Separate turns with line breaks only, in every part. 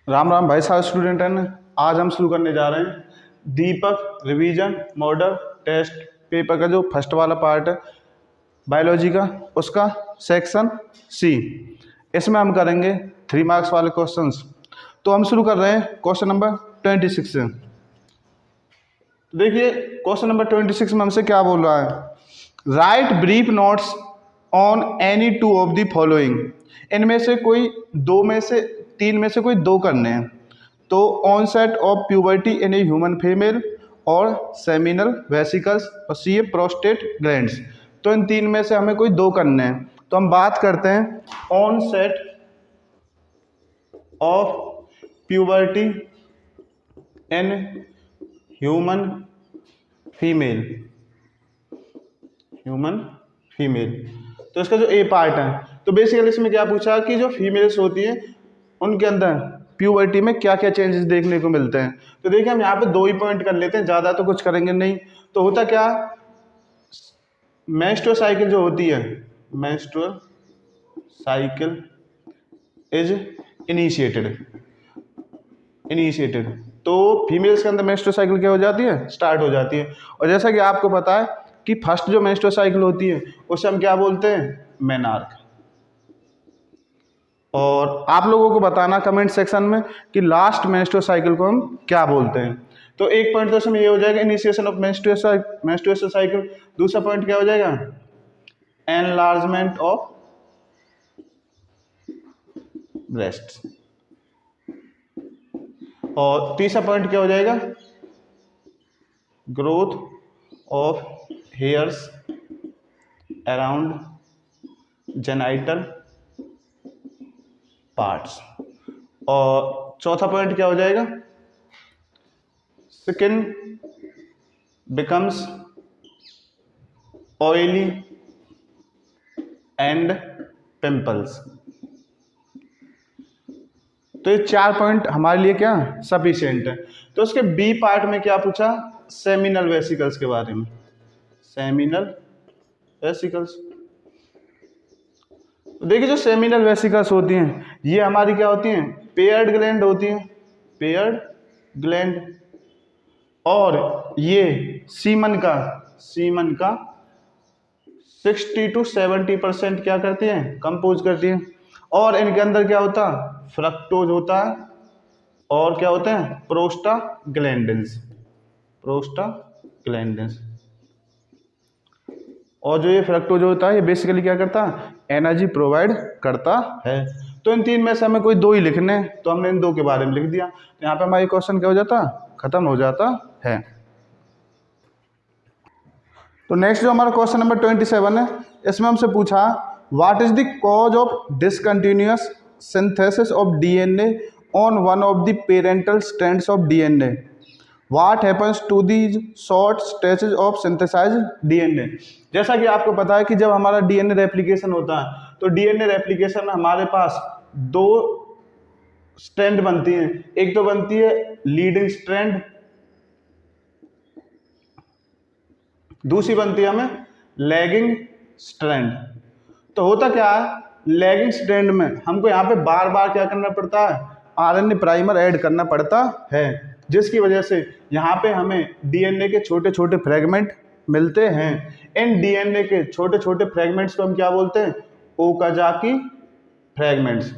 राम राम भाई साहब स्टूडेंट हैं। आज हम शुरू करने जा रहे हैं दीपक रिवीजन मॉडल टेस्ट पेपर का जो फर्स्ट वाला पार्ट है बायोलॉजी का, उसका सेक्शन सी। इसमें हम करेंगे 3 मार्क्स वाले क्वेश्चंस। तो हम शुरू कर रहे हैं क्वेश्चन नंबर 26 से। देखिए क्वेश्चन नंबर 26 में हमसे क्या बोल रहा है, right brief notes on any two of the following. इनमें से कोई दो में से तीन में से कोई दो करने हैं। तो onset of puberty in a human female और सेमिनल वेसिकल्स और सी ए प्रोस्टेट ग्लैंड्स। तो इन तीन में से हमें कोई दो करने हैं। तो हम बात करते हैं onset of puberty in human female. तो इसका जो ए पार्ट है, तो बेसिकली इसमें क्या पूछा कि जो फीमेल्स होती हैं उनके अंदर प्यूबर्टी में क्या क्या चेंजेस देखने को मिलते हैं। तो देखिए हम यहाँ पे 2 ही पॉइंट कर लेते हैं, ज़्यादा तो कुछ करेंगे नहीं। तो होता क्या, मेंस्ट्रुअल साइकिल जो होती है, मेंस्ट्रुअल साइकिल इज इनिशिएटेड। तो फीमेल्स के अंदर मेंस्ट्रुअल साइकिल क्या हो जाती है, स्टार्ट हो जाती है। और जैसा कि आपको पता है कि फर्स्ट जो मेंस्ट्रुअल साइकिल होती है उसे हम क्या बोलते हैं, मेनार्क। और आप लोगों को बताना कमेंट सेक्शन में कि लास्ट मेंस्ट्रुअल साइकिल को हम क्या बोलते हैं। तो एक पॉइंट तो इसमें ये हो जाएगा, इनिशिएशन ऑफ मेंस्ट्रुअल साइकिल। दूसरा पॉइंट क्या हो जाएगा, एनलार्जमेंट ऑफ ब्रेस्ट। और तीसरा पॉइंट क्या हो जाएगा, growth of hairs around genital parts. और चौथा पॉइंट क्या हो जाएगा, skin becomes oily and pimples. तो ये 4 पॉइंट हमारे लिए क्या सफिशिएंट है। तो इसके बी पार्ट में क्या पूछा, सेमिनल वेसिकल्स के बारे में। सेमिनल वेसिकल्स, देखिए जो सेमिनल वेसिकल्स होती हैं ये हमारी क्या होती हैं, पेयर्ड ग्लैंड होती हैं, पेयर्ड ग्लैंड। और ये सीमन का 60 to 70% क्या करती हैं, कंपोज करती हैं। और इनके अंदर क्या होता है, फ्रक्टोज होता है और क्या होते हैं, प्रोस्टाग्लैंडिन्स। और जो ये फ्रक्टोज होता है ये बेसिकली क्या करता है, एनर्जी प्रोवाइड करता है। तो इन तीन में से हमें कोई दो ही लिखने हैं, तो हमने इन दो के बारे में लिख दिया। तो यहाँ पे हमारा क्वेश्चन क्या हो जाता, खत्म हो जाता है। तो नेक्स्ट जो हमारा क्वेश्चन नंबर 27 है, इसमें हमसे पूछा what is the cause of discontinuous synthesis of DNA on one of the parental strands of DNA. What happens to these short stretches of synthesised DNA. जैसा कि आपको पता है कि जब हमारा डीएनए रेप्लिकेशन होता है तो डीएनए रेप्लिकेशन में हमारे पास 2 स्ट्रैंड बनती हैं। एक तो बनती है लीडिंग स्ट्रैंड, दूसरी बनती है हमें लैगिंग स्ट्रैंड। तो होता क्या है, लैगिंग स्ट्रैंड में हमको यहाँ पे बार बार क्या करना पड़ता है, आरएनए प्राइमर ऐड करना पड़ता है, जिसकी वजह से यहाँ पे हमें डीएनए के छोटे छोटे फ्रेगमेंट मिलते हैं। इन डीएनए के छोटे छोटे फ्रेगमेंट्स को हम क्या बोलते हैं, ओकाजाकी फ्रेगमेंट्स।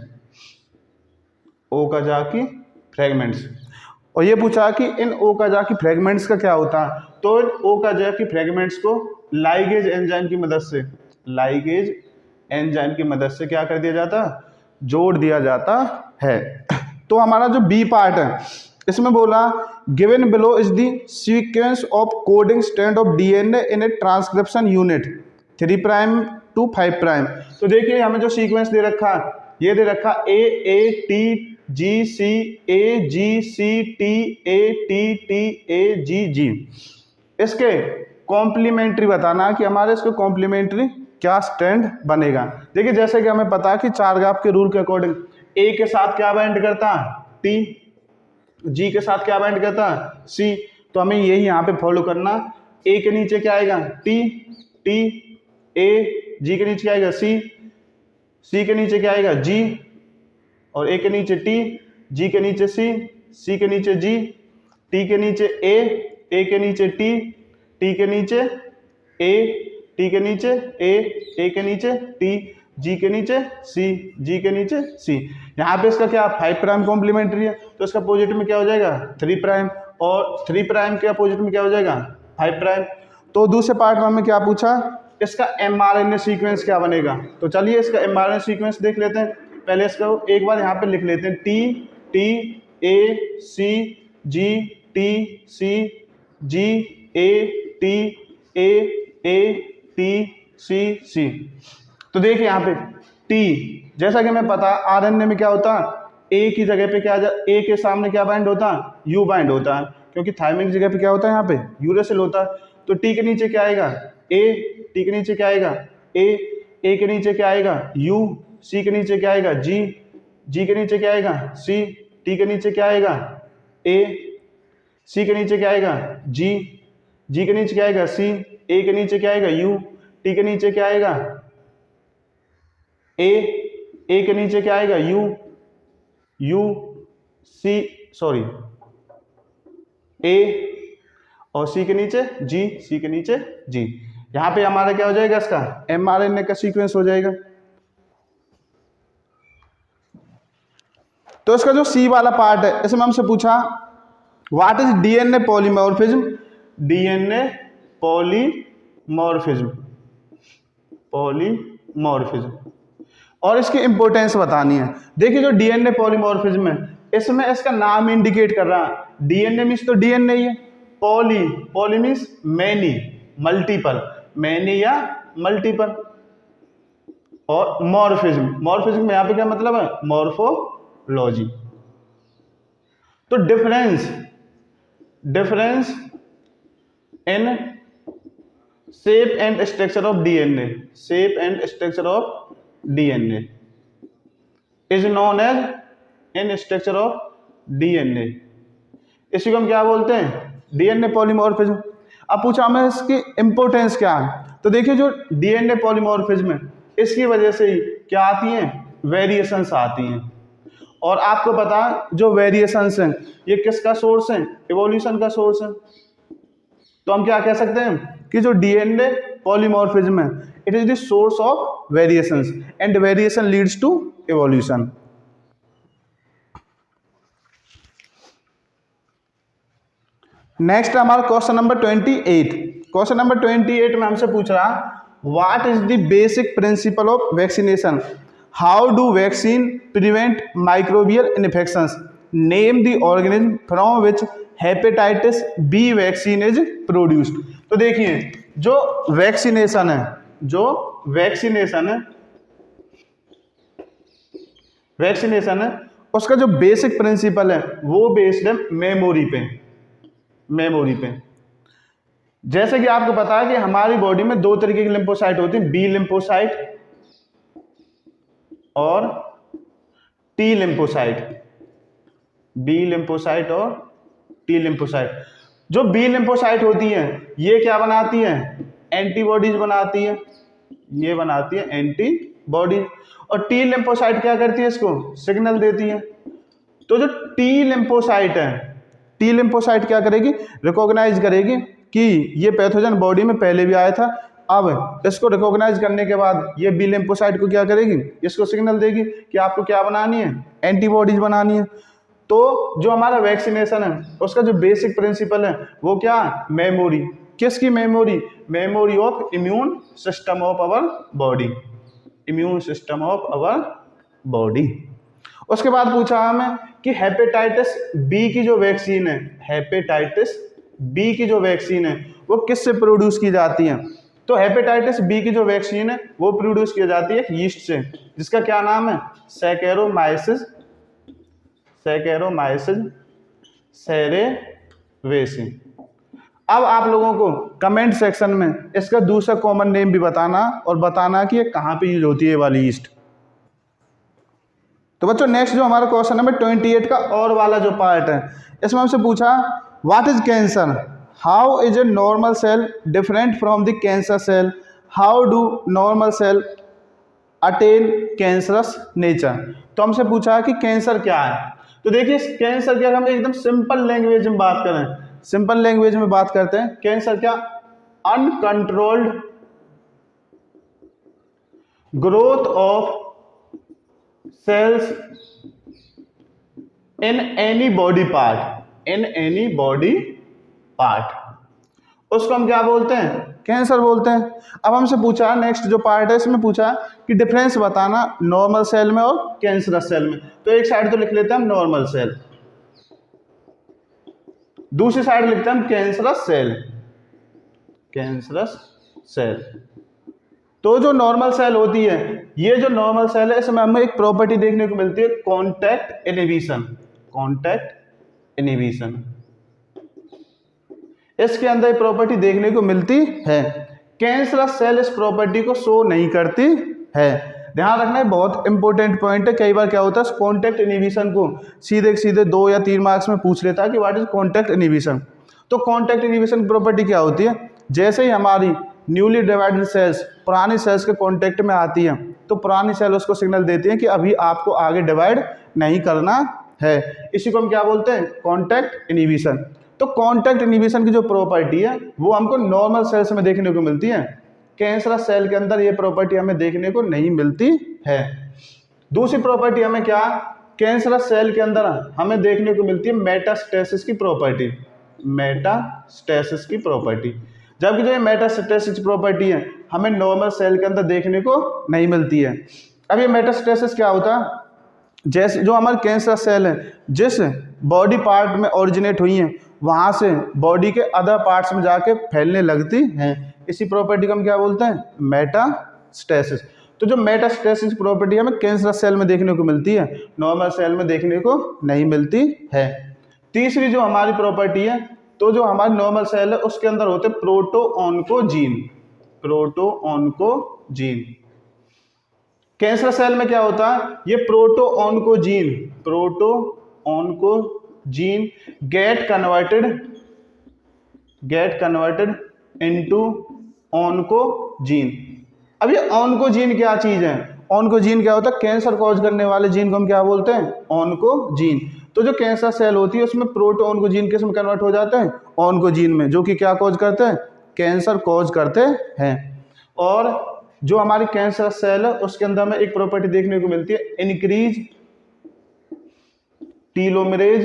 और ये पूछा कि इन ओकाजाकी फ्रेगमेंट्स का क्या होता है। तो इन ओकाजाकी फ्रेगमेंट्स को लाइगेज एंजाइम की मदद से क्या कर दिया जाता है, जोड़ दिया जाता है। तो हमारा जो बी पार्ट है इसमें बोला given below is the sequence of coding strand of DNA in A transcription unit 3 prime to 5 prime. तो देखिए हमें जो सीक्वेंस दे रखा है, ये दे रखा AATGCAGCTATTAGG। इसके कॉम्प्लीमेंट्री बताना कि हमारे इसके कॉम्प्लीमेंट्री क्या स्ट्रैंड बनेगा। देखिए जैसे कि हमें पता है कि 4 ग्राफ के रूल के अकॉर्डिंग ए के साथ क्या बाइंड करता है, टी, जी के साथ क्या बाइंड करता है, सी। तो हमें यही यहाँ पे फॉलो करना। ए के नीचे क्या आएगा, टी, ए, जी के नीचे क्या आएगा, सी के नीचे क्या आएगा, जी, और ए के नीचे टी, जी के नीचे सी के नीचे जी, टी के नीचे ए के नीचे टी के नीचे ए, टी के नीचे ए के नीचे टी, जी के नीचे सी, जी के नीचे सी। यहाँ पे इसका क्या 5 प्राइम कॉम्प्लीमेंट्री है, तो इसका अपोजिट में क्या हो जाएगा 3 प्राइम, और 3 प्राइम के अपोजिट में क्या हो जाएगा 5 प्राइम। तो दूसरे पार्ट में हमें क्या पूछा, इसका mRNA सीक्वेंस क्या बनेगा। तो चलिए इसका mRNA सीक्वेंस देख लेते हैं। पहले इसका एक बार यहाँ पे लिख लेते हैं, T A C G, T C G, A T A T C. तो देखिए यहाँ पे टी, जैसा कि हमें पता आरएनए में क्या होता है, ए की जगह पे क्या ए के सामने क्या बाइंड होता है, यू बाइंड होता है, क्योंकि थायमिन की जगह पे क्या होता है यहाँ पे यूरेसिल होता है। तो टी के नीचे क्या आएगा ए, टी के नीचे क्या आएगा ए के नीचे क्या आएगा यू, सी के नीचे क्या आएगा जी, जी के नीचे क्या आएगा सी, टी के नीचे क्या आएगा ए, सी के नीचे क्या आएगा जी, जी के नीचे क्या आएगा सी, ए के नीचे क्या आएगा यू, टी के नीचे क्या आएगा ए के नीचे क्या आएगा यू सी सॉरी ए, और सी के नीचे जी, सी के नीचे जी। यहां पे हमारा क्या हो जाएगा, इसका mRNA का सीक्वेंस हो जाएगा। तो इसका जो सी वाला पार्ट है, इसमें हमसे पूछा what is DNA polymorphism, DNA polymorphism, और इसकी इंपॉर्टेंस बतानी है। देखिए जो डीएनए पॉलीमॉर्फिज्म है, इसमें इसका नाम इंडिकेट कर रहा है, डीएनए मीन्स तो डीएनए ही है, poly means many, multiple, many या मल्टीपल, और मॉर्फिज्म में यहाँ पे क्या मतलब है, मॉर्फोलॉजी। तो difference in shape and structure of DNA, shape and structure of DNA is known as in structure of DNA, इसी को हम क्या बोलते हैं, डीएनए पॉलीमॉर्फिज्म। अब पूछा हमें इसकी इंपॉर्टेंस क्या है, तो देखिए जो डीएनए पॉलीमॉर्फिज्म है, इसकी वजह से ही क्या आती हैं, वेरिएशंस आती हैं। और आपको पता है जो वेरिएशंस हैं ये किसका सोर्स है, इवोल्यूशन का सोर्स है। तो हम क्या कह सकते हैं कि जो डीएनए पॉलीमॉर्फिज्म है, it is the source of variations and variation leads to evolution. Next हमारा क्वेश्चन नंबर 28। क्वेश्चन नंबर 28 में हमसे पूछ रहा what is the basic principle of vaccination, how do vaccine prevent microbial infections, name the organism from which hepatitis B vaccine is produced. तो देखिए जो vaccination है उसका जो बेसिक प्रिंसिपल है वो बेस्ड है मेमोरी पे। जैसे कि आपको पता है कि हमारी बॉडी में दो तरीके की लिम्फोसाइट होती हैं, बी लिम्फोसाइट और टी लिम्फोसाइट, बी लिम्फोसाइट और टी लिम्फोसाइट। जो बी लिम्फोसाइट होती हैं ये क्या बनाती हैं, एंटीबॉडीज बनाती है, ये बनाती है एंटीबॉडीज, और टी लिम्फोसाइट क्या करती है, इसको सिग्नल देती है। तो जो टी लिम्फोसाइट है, टी लिम्फोसाइट क्या करेगी, रिकॉग्नाइज करेगी कि ये पैथोजन बॉडी में पहले भी आया था, अब इसको रिकॉग्नाइज करने के बाद ये बी लिम्फोसाइट को क्या करेगी, इसको सिग्नल देगी कि आपको क्या बनानी है, एंटीबॉडीज बनानी है। तो जो हमारा वैक्सीनेशन है उसका जो बेसिक प्रिंसिपल है वो क्या, मेमोरी। किसकी memory, memory of immune system of our body, immune system of our body. उसके बाद पूछा हमें कि हेपेटाइटिस बी की जो वैक्सीन है, हेपेटाइटिस बी की जो वैक्सीन है वो किससे प्रोड्यूस की जाती है। तो हेपेटाइटिस बी की जो वैक्सीन है वो प्रोड्यूस की जाती है यीस्ट से, जिसका क्या नाम है, सैकेरोमाइसिस सेरेवेसी। अब आप लोगों को कमेंट सेक्शन में इसका दूसरा कॉमन नेम भी बताना और बताना कि ये कहाँ पे यूज होती है ये वाली यीस्ट। तो बच्चों नेक्स्ट जो हमारा क्वेश्चन नंबर 28 का और वाला जो पार्ट है, इसमें हमसे पूछा what is cancer, how is a normal cell different from the cancer cell, how do normal cell attain cancerous nature. तो हमसे पूछा कि कैंसर क्या है। तो देखिए कैंसर क्या, हम एकदम सिंपल लैंग्वेज में बात करें, सिंपल लैंग्वेज में बात करते हैं, कैंसर क्या, uncontrolled growth of cells in any body part, in any body part, उसको हम क्या बोलते हैं, कैंसर बोलते हैं। अब हमसे पूछा नेक्स्ट जो पार्ट है इसमें पूछा कि डिफरेंस बताना नॉर्मल सेल में और कैंसरस सेल में। तो एक साइड तो लिख लेते हैं हम नॉर्मल सेल, दूसरी साइड लिखते हैं हम कैंसरस सेल, कैंसरस सेल। तो जो नॉर्मल सेल होती है, ये जो नॉर्मल सेल है इसमें हमें एक प्रॉपर्टी देखने को मिलती है, कॉन्टैक्ट इनहिबिशन, कॉन्टैक्ट इनहिबिशन, इसके अंदर प्रॉपर्टी देखने को मिलती है। कैंसरस सेल इस प्रॉपर्टी को शो नहीं करती है। ध्यान रखना है, बहुत इंपॉर्टेंट पॉइंट है। कई बार क्या होता है कॉन्टैक्ट इनहिबिशन को सीधे 2 या 3 मार्क्स में पूछ लेता है कि व्हाट इज कॉन्टैक्ट इनहिबिशन। तो कॉन्टैक्ट इनहिबिशन की प्रॉपर्टी क्या होती है, जैसे ही हमारी न्यूली डिवाइडेड सेल्स पुरानी सेल्स के कॉन्टैक्ट में आती है तो पुरानी सेल उसको सिग्नल देती है कि अभी आपको आगे डिवाइड नहीं करना है। इसी को हम क्या बोलते हैं, कॉन्टैक्ट इनहिबिशन। तो कॉन्टैक्ट इनहिबिशन की जो प्रॉपर्टी है वो हमको नॉर्मल सेल्स में देखने को मिलती है, कैंसरस सेल के अंदर ये प्रॉपर्टी हमें देखने को नहीं मिलती है। दूसरी प्रॉपर्टी हमें क्या, कैंसरस सेल के अंदर हमें देखने को मिलती है मेटास्टेसिस की प्रॉपर्टी, मेटास्टेसिस की प्रॉपर्टी। जबकि जो ये मेटास्टेसिस प्रॉपर्टी है हमें नॉर्मल सेल के अंदर देखने को नहीं मिलती है। अब ये मेटास्टेसिस क्या होता है, जैसे जो हमारे कैंसर सेल है जिस बॉडी पार्ट में ओरिजिनेट हुई हैं वहाँ से बॉडी के अदर पार्ट्स में जाके फैलने लगती हैं, इसी प्रॉपर्टी को हम क्या बोलते हैं, मेटास्टेसिस। तो जो मेटास्टेसिस प्रॉपर्टी हमें कैंसर सेल में देखने को मिलती है, नॉर्मल सेल में देखने को नहीं मिलती है। तीसरी जो हमारी प्रॉपर्टी है, तो जो हमारी नॉर्मल सेल है उसके अंदर होते हैं प्रोटोऑन्कोजीन, प्रोटोऑन्कोजीन। कैंसर सेल में क्या होता है, ये प्रोटोऑन्कोजीन, प्रोटोऑन्कोजीन गेट कन्वर्टेड इनटू ऑन्कोजीन। अब ये ऑन्कोजीन क्या चीज है, ऑन्कोजीन क्या होता है, कैंसर कॉज करने वाले जीन को हम क्या बोलते हैं, ऑन्कोजीन। तो जो कैंसर सेल होती है उसमें प्रोटोऑन्कोजीन किस में कन्वर्ट हो जाते हैं, ऑन्कोजीन में, जो कि क्या कॉज करते हैं, कैंसर कॉज करते हैं। और जो हमारी कैंसर सेल है उसके अंदर में एक प्रॉपर्टी देखने को मिलती है, इंक्रीज टीलोमरेज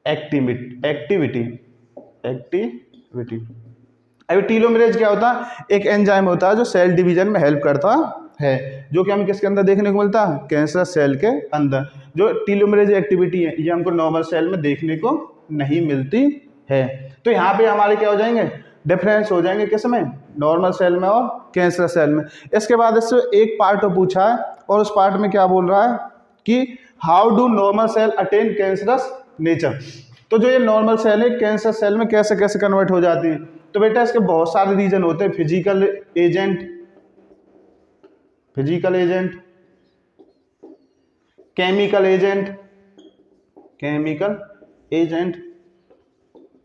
एक्टिविटी। अभी टीलोमरेज क्या होता है, एक एंजाइम होता है जो सेल डिवीजन में हेल्प करता है, जो कि हमें किसके अंदर देखने को मिलता है, कैंसर सेल के अंदर। जो टीलोमरेज एक्टिविटी है ये हमको नॉर्मल सेल में देखने को नहीं मिलती है। तो यहाँ पे हमारे क्या हो जाएंगे, डिफरेंस हो जाएंगे किसमें, नॉर्मल सेल में और कैंसर सेल में। इसके बाद इससे एक पार्ट पूछा है और उस पार्ट में क्या बोल रहा है कि how do normal cell attain cancerous nature. तो जो ये नॉर्मल सेल है कैंसर सेल में कैसे कैसे कन्वर्ट हो जाती है। तो बेटा इसके बहुत सारे रीजन होते हैं, फिजिकल एजेंट, केमिकल एजेंट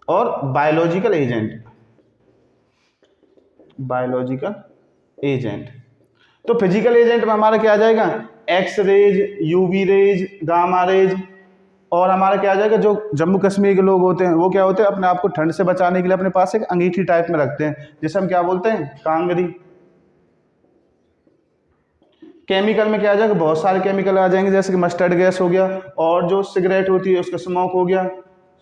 और बायोलॉजिकल एजेंट। तो फिजिकल एजेंट में हमारा क्या आ जाएगा, X rays, UV rays, gamma rays. और हमारा क्या आ जाएगा, जो जम्मू कश्मीर के लोग होते हैं वो क्या होते हैं, अपने आप को ठंड से बचाने के लिए अपने पास एक अंगीठी टाइप में रखते हैं जिसे हम क्या बोलते हैं, कांगरी। केमिकल में क्या आ जाएगा, बहुत सारे केमिकल आ जाएंगे, जैसे कि मस्टर्ड गैस हो गया, और जो सिगरेट होती है उसका स्मोक हो गया,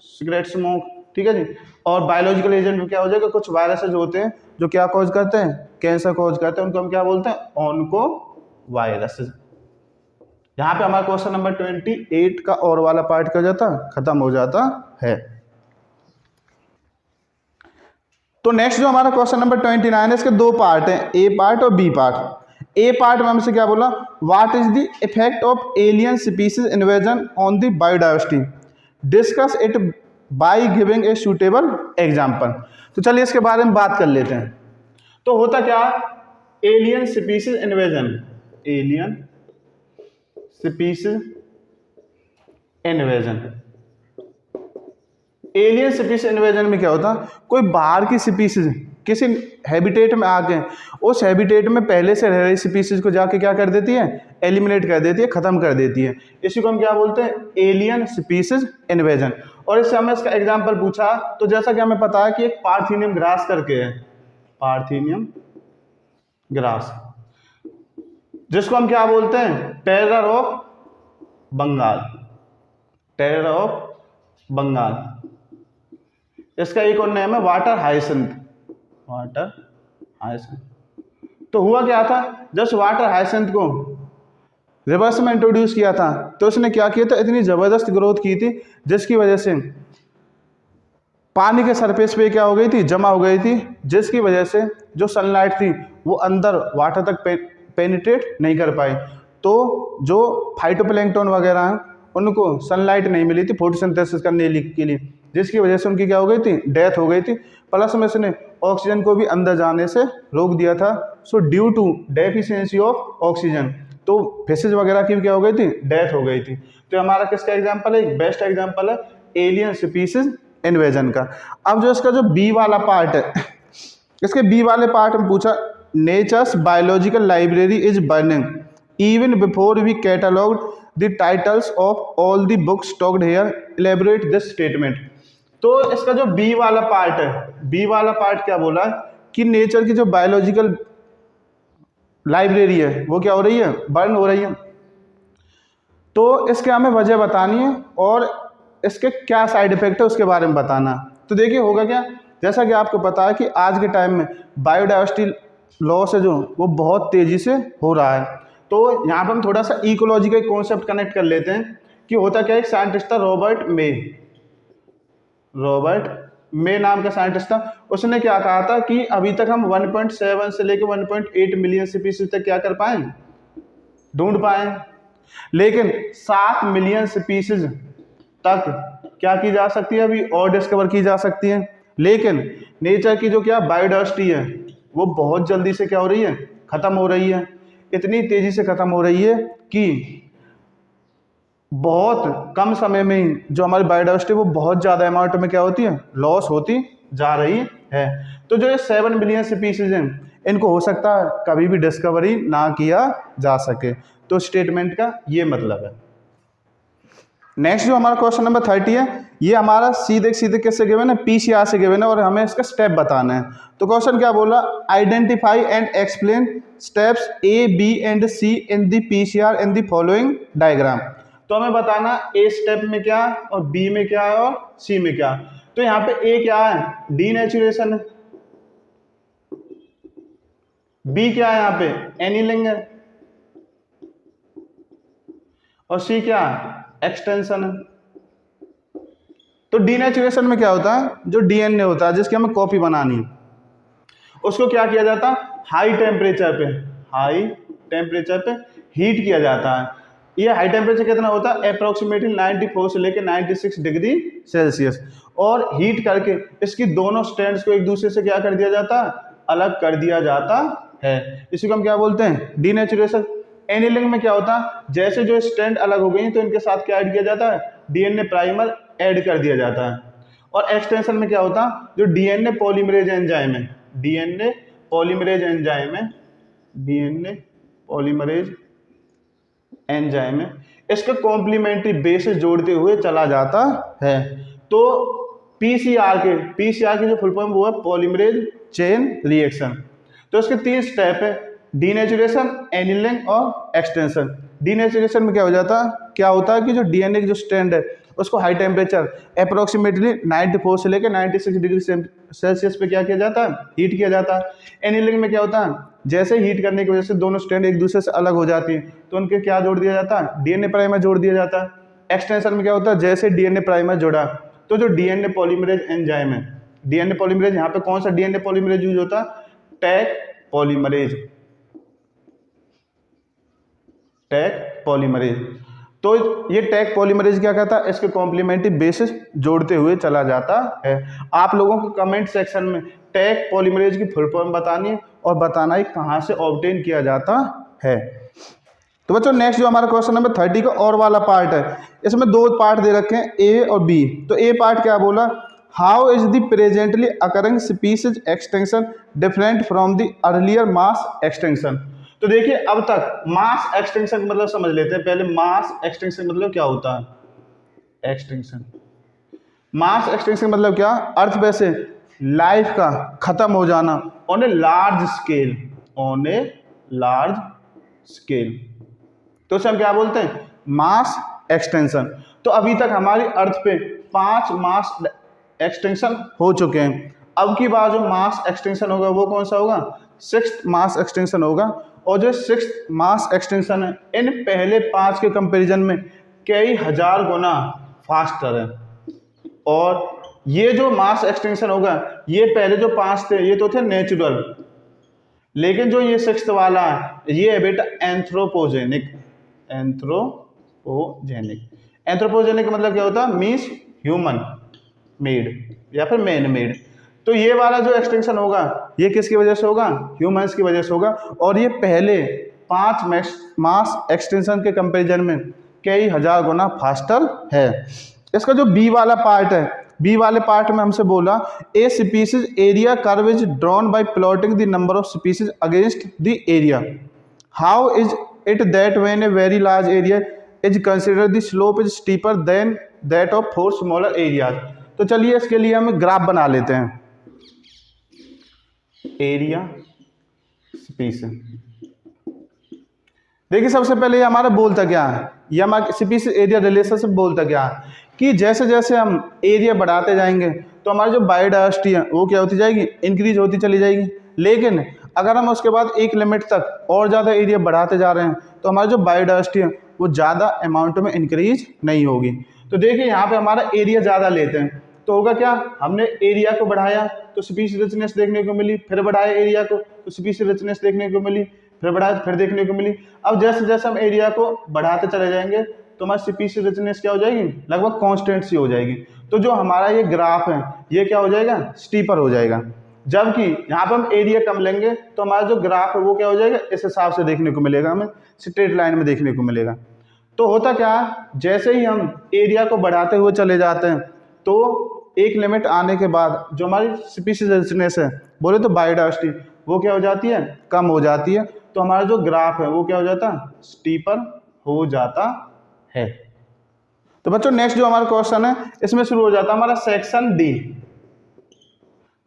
सिगरेट स्मोक, ठीक है जी। और बायोलॉजिकल एजेंट में क्या हो जाएगा, कुछ वायरसेस होते हैं जो क्या कॉज करते हैं, कैंसर कॉज करते हैं, उनको हम क्या बोलते हैं, ऑन्को वायरसेस। यहाँ पे हमारा क्वेश्चन नंबर 28 का और वाला पार्ट क्या हो जाता, खत्म हो जाता है। तो नेक्स्ट जो हमारा क्वेश्चन नंबर 29 है, इसके दो पार्ट हैं, ए पार्ट और बी पार्ट। ए पार्ट में हमसे क्या बोला, what is the effect of alien species invasion on the biodiversity, discuss it by giving a suitable example. तो चलिए इसके बारे में बात कर लेते हैं। तो होता क्या, alien species invasion, alien species invasion. Alien species invasion में क्या होता, कोई बाहर की स्पीसीज किसी हैबिटेट में आके उस हैबिटेट में पहले से रह रही स्पीसीज को जाके क्या कर देती है, एलिमिनेट कर देती है, ख़त्म कर देती है। इसी को हम क्या बोलते हैं, एलियन स्पीसीज इन्वेजन। और इससे हमें इसका एग्जाम्पल पूछा तो जैसा कि हमें पता है कि एक पार्थेनियम ग्रास करके है, पार्थेनियम ग्रास, जिसको हम क्या बोलते हैं, terror of Bengal, terror of Bengal. इसका एक और नाम है वाटर हाइसिंथ, वाटर हाइसिंथ। तो हुआ क्या था, जब वाटर हाइसिंथ को रिवर्स में इंट्रोड्यूस किया था तो उसने क्या किया था, इतनी ज़बरदस्त ग्रोथ की थी जिसकी वजह से पानी के सरफेस पे क्या हो गई थी, जमा हो गई थी, जिसकी वजह से जो सनलाइट थी वो अंदर वाटर तक पेनिट्रेट नहीं कर पाई। तो जो फाइटोप्लैंक्टन वगैरह हैं उनको सनलाइट नहीं मिली थी फोटोसिंथेसिस करने के लिए, जिसकी वजह से उनकी क्या हो गई थी, डेथ हो गई थी। प्लस में इसने ऑक्सीजन को भी अंदर जाने से रोक दिया था। So due to deficiency of oxygen तो फिशेज वगैरह की भी क्या हो गई थी, डेथ हो गई थी। तो हमारा किसका एग्जाम्पल है, बेस्ट एग्जाम्पल है एलियन स्पीसीज इन्वेजन का। अब जो इसका जो बी वाला पार्ट है, इसके बी वाले पार्ट में पूछा nature's biological library is burning even before we catalogued the titles of all the books stocked here, elaborate this statement. तो इसका जो बी वाला पार्ट है, बी वाला पार्ट क्या बोला कि नेचर की जो बायोलॉजिकल लाइब्रेरी है वो क्या हो रही है, बर्न हो रही है। तो इसके हमें वजह बतानी है और इसके क्या साइड इफेक्ट है उसके बारे में बताना। तो देखिए होगा क्या, जैसा कि आपको पता है कि आज के टाइम में बायोडाइवर्सिटी लॉस है जो वो बहुत तेज़ी से हो रहा है। तो यहाँ पर हम थोड़ा सा इकोलॉजी का कॉन्सेप्ट कनेक्ट कर लेते हैं कि होता क्या है। एक साइंटिस्ट था रॉबर्ट मे, रॉबर्ट मे नाम का साइंटिस्ट था। उसने क्या कहा था कि अभी तक हम 1.7 से लेकर 1.8 मिलियन स्पीसीज तक क्या कर पाए, ढूंढ पाए, लेकिन 7 मिलियन स्पीसीज तक क्या की जा सकती है, अभी और डिस्कवर की जा सकती है। लेकिन नेचर की जो क्या बायोडाइवर्सिटी है वो बहुत जल्दी से क्या हो रही है, ख़त्म हो रही है। इतनी तेज़ी से ख़त्म हो रही है कि बहुत कम समय में ही जो हमारी बायोडाइवर्सिटी वो बहुत ज़्यादा अमाउंट में क्या होती है, लॉस होती जा रही है। तो जो ये 7 मिलियन स्पीसीज हैं इनको हो सकता है कभी भी डिस्कवरी ना किया जा सके। तो स्टेटमेंट का ये मतलब है। नेक्स्ट जो हमारा क्वेश्चन नंबर 30 है, ये हमारा सीधे सीधे किससे गिवन है, पीसीआर से गिवन है और हमें इसका स्टेप बताना है। तो क्वेश्चन क्या बोला, identify and explain steps A B and C in the PCR in the following diagram. तो हमें बताना ए स्टेप में क्या और बी में क्या है और सी में क्या। तो यहाँ पे ए क्या है, डीनेचुरेशन है, बी क्या है यहाँ पे, एनीलिंग है, और सी क्या है, एक्सटेंशन है। तो डीनेचुरेशन में क्या होता है, जो डीएनए होता है जिसकी हमें कॉपी बनानी है उसको क्या किया जाता है, हाई टेम्परेचर पे, हाई टेम्परेचर पे हीट किया जाता है। ये हाई टेम्परेचर कितना होता है, अप्रोक्सीमेटली 94 से लेकर 96 डिग्री सेल्सियस। और हीट करके इसकी दोनों स्ट्रैंड्स को एक दूसरे से क्या कर दिया जाता है, अलग कर दिया जाता है। इसी को हम क्या बोलते हैं, डीनेचुरेशन। एनीलिंग में क्या होता है, जैसे जो स्ट्रैंड अलग हो गई तो इनके साथ क्या ऐड किया जाता है, डीएनए प्राइमर ऐड कर दिया जाता है। और एक्सटेंशन में क्या होता है, जो डीएनए पॉलीमरेज एंजाइम है, डीएनए पॉलीमरेज एंजाइम है, डीएनए पॉलीमरेज एंजाइम है, इसका कॉम्प्लीमेंट्री बेसिस जोड़ते हुए चला जाता है। तो पीसीआर की जो फुल फॉर्म वो है पॉलीमरेज चेन रिएक्शन। तो इसके 3 स्टेप है, डीनेचुरेशन, एनीलिंग और एक्सटेंशन। डीनेचुरेशन में क्या हो जाता है, क्या होता है कि जो डीएनए की जो स्ट्रैंड है उसको हाई टेम्परेचर अप्रोक्सीमेटली 94 से लेकर 96 डिग्री सेल्सियस पे क्या किया जाता है, हीट किया जाता है। एनीलिंग में क्या होता है, जैसे हीट करने की वजह से दोनों स्ट्रैंड एक दूसरे से अलग हो जाती है तो उनके क्या जोड़ दिया जाता है, डीएनए प्राइमर जोड़ दिया जाता है। एक्सटेंशन में क्या होता है, जैसे डीएनए प्राइमर जोड़ा तो जो डीएनए पॉलीमरेज एंजाइम है, डीएनए पॉलीमरेज, यहाँ पे कौन सा डीएनए पॉलीमरेज यूज होता है, टैग पॉलीमरेज, टैग पॉलीमरेज। तो ये टैग पॉलीमरेज क्या कहता है, इसके कॉम्प्लीमेंट्री बेसिस जोड़ते हुए चला जाता है। आप लोगों को कमेंट सेक्शन में टैग पॉलीमरेज की फुल फॉर्म बतानी है और बताना है कहाँ से ऑब्टेन किया जाता है। तो बच्चों नेक्स्ट जो हमारा क्वेश्चन नंबर 30 का और वाला पार्ट है, इसमें 2 पार्ट दे रखे हैं, ए और बी। तो ए पार्ट क्या बोला, how is the presently occurring species extension different from the earlier mass extension. तो देखिए अब तक मास एक्सटेंशन मतलब समझ लेते हैं पहले। मास एक्सटेंशन मतलब क्या होता है? एक्सटेंशन, मास एक्सटेंशन मतलब क्या? अर्थ वैसे लाइफ का खत्म हो जाना on a large scale, on a large scale, तो उसे हम क्या बोलते हैं? मास एक्सटेंशन। तो अभी तक हमारी अर्थ पे 5 मास एक्सटेंशन हो चुके हैं। अब की बार जो मास एक्सटेंशन होगा वो कौन सा होगा? 6th मास एक्सटेंशन होगा। और जो 6th मास एक्सटेंशन है इन पहले 5 के कंपैरिजन में कई हजार गुना फास्टर है। और ये जो मास एक्सटेंशन होगा, ये पहले जो 5 थे ये तो थे नेचुरल, लेकिन जो ये 6th वाला है ये है बेटा एंथ्रोपोजेनिक। एंथ्रोपोजेनिक, एंथ्रोपोजेनिक मतलब क्या होता है? मीन्स ह्यूमन मेड या फिर मैन मेड। तो ये वाला जो एक्सटेंशन होगा ये किसकी वजह से होगा? ह्यूमंस की वजह से होगा। और ये पहले 5 मास एक्सटेंशन के कंपैरिजन में कई हजार गुना फास्टर है। इसका जो बी वाला पार्ट है, बी वाले पार्ट में हमसे बोला a species area curve is drawn by plotting the number of species against the area. How is it that when a very large area is consider the slope is steeper than that of 4 smaller areas. तो चलिए इसके लिए हम graph बना लेते हैं। Area species, देखिए सबसे पहले ये हमारा बोलता क्या है? ये हमारा स्पीसीज एरिया रिलेशनशिप बोलता क्या है कि जैसे जैसे हम एरिया बढ़ाते जाएंगे तो हमारी जो बायोडायवर्सिटी है वो क्या होती जाएगी? इंक्रीज होती चली जाएगी। लेकिन अगर हम उसके बाद एक लिमिट तक और ज़्यादा एरिया बढ़ाते जा रहे हैं तो हमारी जो बायोडायवर्सिटी है वो ज़्यादा अमाउंट में इंक्रीज नहीं होगी। तो देखिए यहाँ पे हमारा एरिया ज़्यादा लेते हैं तो होगा क्या? हमने एरिया को बढ़ाया तो स्पीसीज रिचनेस देखने को मिली, फिर बढ़ाया एरिया को तो स्पीसीज रिचनेस देखने को मिली, फिर बढ़ाया फिर देखने को मिली। अब जैसे जैसे हम एरिया को बढ़ाते चले जाएंगे तो हमारी स्पीसीज रिचनेस क्या हो जाएगी? लगभग कांस्टेंट सी हो जाएगी। तो जो हमारा ये ग्राफ है ये क्या हो जाएगा? स्टीपर हो जाएगा। जबकि यहाँ पे हम एरिया कम लेंगे तो हमारा जो ग्राफ है वो क्या हो जाएगा? इस हिसाब से देखने को मिलेगा, हमें स्ट्रेट लाइन में देखने को मिलेगा। तो होता क्या है, जैसे ही हम एरिया को बढ़ाते हुए चले जाते हैं तो एक लिमिट आने के बाद जो हमारी स्पीसीज रिचनेस है, बोले तो बायोडायवर्सिटी, वो क्या हो जाती है? कम हो जाती है। तो हमारा जो ग्राफ है वो क्या हो जाता है? स्टीपर हो जाता है। तो बच्चों नेक्स्ट जो हमारा क्वेश्चन है इसमें शुरू हो जाता है हमारा सेक्शन डी।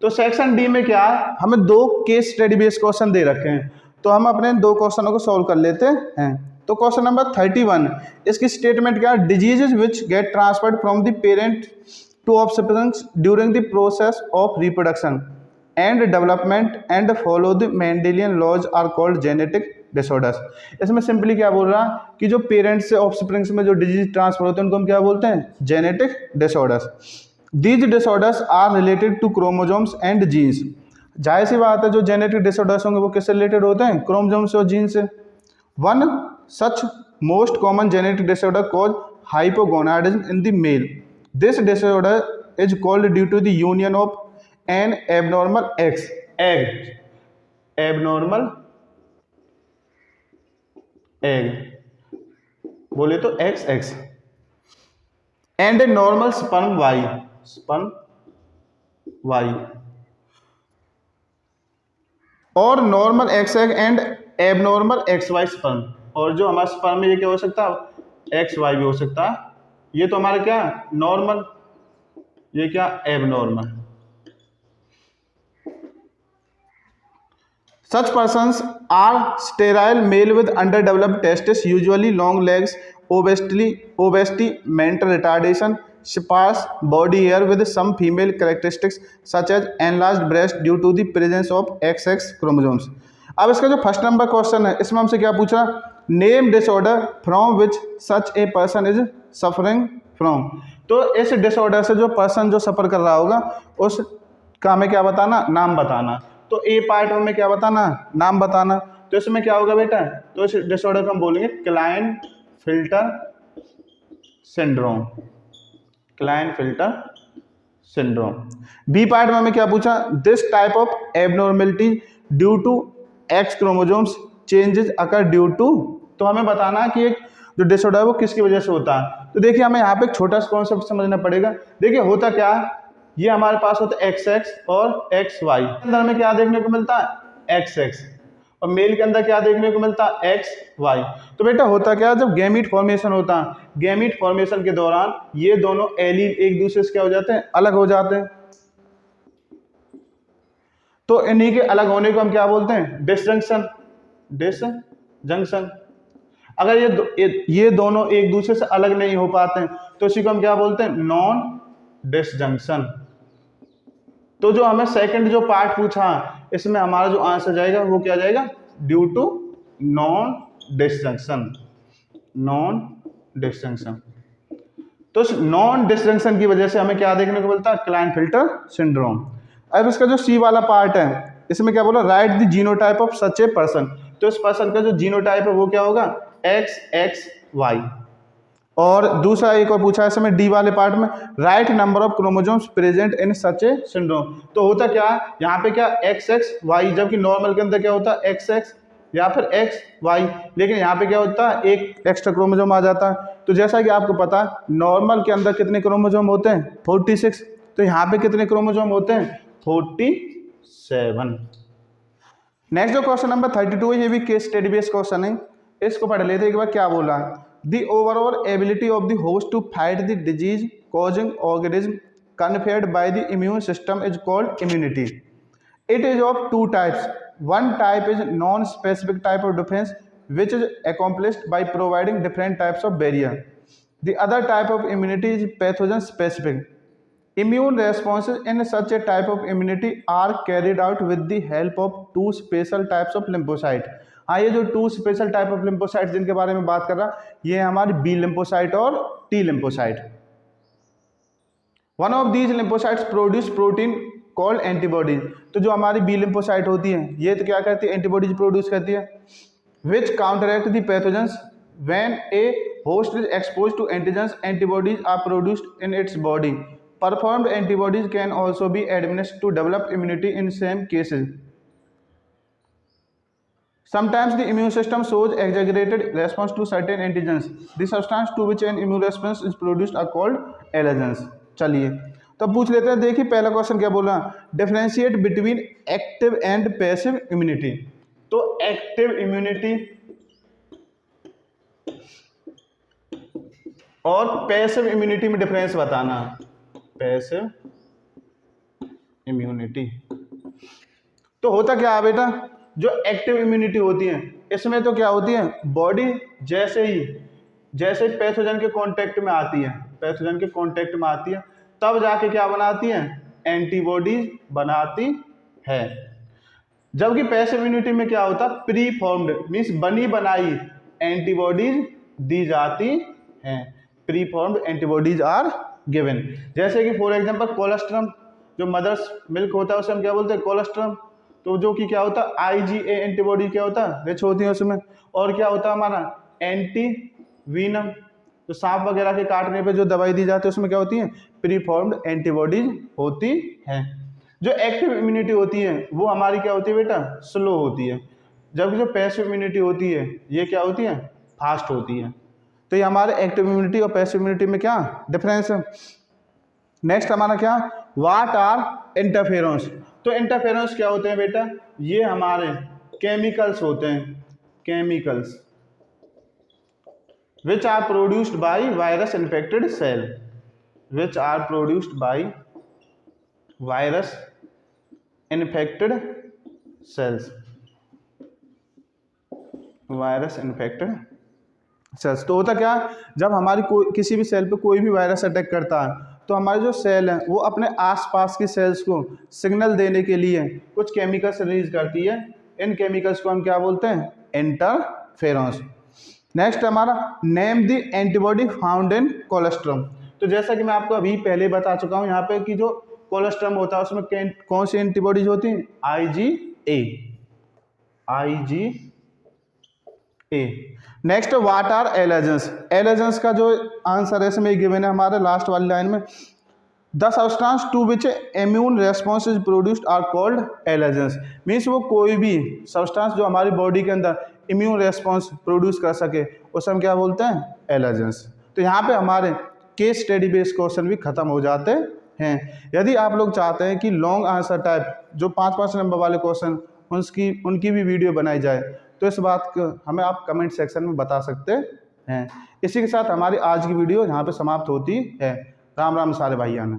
तो सेक्शन डी में क्या है? हमें 2 केस स्टडी बेस्ड क्वेश्चन दे रखे हैं, तो हम अपने 2 क्वेश्चनों को सॉल्व कर लेते हैं। तो क्वेश्चन नंबर 31, इसकी स्टेटमेंट क्या है? Diseases which get transferred from the parent to offsprings during the process of reproduction and development and follow the Mendelian laws are called genetic disorders. इसमें सिंपली क्या बोल रहा है कि जो पेरेंट्स से ऑफस्प्रिंग्स में जो डिजीज ट्रांसफर होते हैं उनको हम क्या बोलते हैं? Genetic disorders. These disorders are related to chromosomes and genes. जाहिर सी बात है जो जेनेटिक डिसऑर्डर्स होंगे वो किससे रिलेटेड होते हैं? क्रोमोजोम्स और जीन से। One such most common genetic disorder cause hypogonadism in the male. This disorder is called due to the union of an abnormal abnormal egg, बोले तो XX and a normal sperm Y और normal X egg and abnormal XY sperm. और जो हमारा sperm में ये क्या हो सकता है? XY भी हो सकता है। ये तो हमारा क्या नॉर्मल, ये क्या abnormal. Such persons are sterile male with underdeveloped testes, usually long legs, obesity, mental retardation, sparse body hair with some female characteristics such as enlarged breast due to the presence of XX chromosomes। अब इसका जो first number question है इसमें हमसे क्या पूछा? Name disorder from which such a person is suffering from. तो इस डिसऑर्डर से जो पर्सन जो सफर कर रहा होगा उसका हमें क्या बताना? नाम बताना। तो ए पार्ट में क्या बताना? नाम बताना। तो इसमें क्या होगा बेटा? तो इस डिसऑर्डर को हम बोलेंगे Klinefelter syndrome. Klinefelter syndrome. B part में हमें क्या पूछा? This type of abnormality due to X chromosomes changes occur due to. तो हमें बताना कि एक जो डिसऑर्डर है वो किसकी वजह से होता है। तो देखिए हमें यहाँ पे एक छोटा सा कॉन्सेप्ट समझना पड़ेगा। देखिए होता क्या, ये हमारे पास होता है XX और XY। अंदर हमें क्या देखने को मिलता है XX, और मेल के अंदर क्या देखने को मिलता है XY। तो बेटा होता क्या है, जब गैमीट फॉर्मेशन होता है, गैमीट फॉर्मेशन के दौरान ये दोनों एलील एक दूसरे से क्या हो जाते हैं, अलग हो जाते हैं। तो इन्हीं के अलग होने को हम क्या बोलते हैं, डिसजंक्शन। डिसजंक्शन। अगर ये दोनों एक दूसरे से अलग नहीं हो पाते हैं तो इसी को हम क्या बोलते हैं, नॉन डिसजंक्शन। तो जो हमें सेकंड जो पार्ट पूछा, इसमें हमारा जो आंसर जाएगा वो क्या जाएगा, due to non disjunction. Non disjunction. तो नॉन डिसजंक्शन की वजह से हमें क्या देखने को मिलता है, क्लाइनफिल्टर सिंड्रोम। अब इसका जो सी वाला पार्ट है, इसमें क्या बोला, right the genotype of such a person. तो इस पर्सन का जो जीनोटाइप है वो क्या होगा, XXY। और दूसरा एक और पूछा है इसमें डी वाले पार्ट में, right number of chromosomes present in such A syndrome. तो होता क्या है यहाँ पे, क्या XXY, जबकि नॉर्मल के अंदर क्या होता है XX या फिर XY, लेकिन यहाँ पे क्या होता है, एक एक्स्ट्रा क्रोमोसोम आ जाता है। तो जैसा कि आपको पता है नॉर्मल के अंदर कितने क्रोमोसोम होते हैं, 46। तो यहाँ पे कितने क्रोमोसोम होते हैं, 47। नेक्स्ट जो क्वेश्चन नंबर 32 है, ये भी केस स्टडी बेस्ड क्वेश्चन है, इसको पढ़ लेते एक बार। क्या बोला, the overall ability of the host to fight the disease causing organism conferred by the immune system is called immunity. It is of two types. One type is non-specific type of defense which is accomplished by providing different types of barrier. The other type of immunity is pathogen specific. Immune responses in such a type of immunity are carried out with the help of two special types of lymphocyte. हाँ, ये जो two special type of lymphocyte जिनके बारे में बात कर रहा, ये हमारी बी लिम्फोसाइट और T lymphocyte. One of these lymphocytes produce protein called antibodies. तो जो हमारी बी लिम्फोसाइट होती है ये तो क्या करती है, एंटीबॉडीज प्रोड्यूस करती है, which counteract the pathogens when a host is exposed to antigens. Antibodies are produced in its body. Performed antibodies can also be administered to develop immunity in same cases. Sometimes the immune system shows exaggerated response to certain antigens. The substance to which an immune response is produced are called allergens. चलिए तो पूछ लेते हैं, देखिए पहला question क्या बोला, differentiate between active and passive immunity. तो एक्टिव इम्यूनिटी और पैसिव इम्यूनिटी में डिफरेंस बताना। पैसिव इम्यूनिटी तो होता क्या है बेटा, जो एक्टिव इम्यूनिटी होती है इसमें तो क्या होती है, बॉडी जैसे ही पैथोजन के कांटेक्ट में आती है, पैथोजन के कांटेक्ट में आती है तब जाके क्या बनाती है, एंटीबॉडीज बनाती है। जबकि पैसिव इम्यूनिटी में क्या होता है, प्री फॉर्म्ड मीन्स बनी बनाई एंटीबॉडीज दी जाती हैं। Pre formed antibodies are given. जैसे कि फॉर एग्जांपल कोलेस्ट्रम, जो मदर्स मिल्क होता है उसे हम क्या बोलते हैं, कोलेस्ट्रम। तो जो कि क्या होता है, IgA एंटीबॉडी क्या होता है, रिच होती है उसमें। और क्या होता है हमारा एंटी वीनम, तो सांप वगैरह के काटने पे जो दवाई दी जाती है उसमें क्या होती है, प्री फॉर्म्ड एंटीबॉडीज होती हैं। जो एक्टिव इम्यूनिटी होती है वो हमारी क्या होती है बेटा, स्लो होती है। जबकि जो पैसिव इम्यूनिटी होती है ये क्या होती है, फास्ट होती है। तो ये हमारे एक्टिव इम्यूनिटी और पैसिव इम्यूनिटी में क्या डिफरेंस है। नेक्स्ट हमारा क्या, व्हाट आर इंटरफेरेंस। तो इंटरफेरेंस क्या होते हैं बेटा, ये हमारे केमिकल्स होते हैं, chemicals which are produced by virus infected cell, which are produced by virus infected cells, virus infected cells। तो होता क्या, जब हमारी किसी भी सेल पे कोई भी वायरस अटैक करता है तो हमारे जो सेल हैं वो अपने आसपास की सेल्स को सिग्नल देने के लिए कुछ केमिकल्स रिलीज करती है। इन केमिकल्स को हम क्या बोलते हैं, इंटरफेरेंस। नेक्स्ट हमारा name the antibody found in colostrum. तो जैसा कि मैं आपको अभी पहले बता चुका हूं यहाँ पे कि जो कोलेस्ट्रम होता है उसमें कौन सी एंटीबॉडीज होती हैं, IgA। Next what are allergens. Allergens का जो आंसर है इसमें गिवन है हमारे लास्ट वाली लाइन में, the substance to which immune response is produced are called allergens. Means वो कोई भी सब्सटेंस जो हमारी बॉडी के अंदर इम्यून रेस्पॉन्स प्रोड्यूस कर सके उसे हम क्या बोलते हैं, एलर्जेंस। तो यहाँ पे हमारे केस स्टडी बेस्ड क्वेश्चन भी खत्म हो जाते हैं। यदि आप लोग चाहते हैं कि लॉन्ग आंसर टाइप जो 5-5 नंबर वाले क्वेश्चन उनकी भी वीडियो बनाई जाए, तो इस बात को हमें आप कमेंट सेक्शन में बता सकते हैं। इसी के साथ हमारी आज की वीडियो यहाँ पे समाप्त होती है। राम राम सारे भाइयों।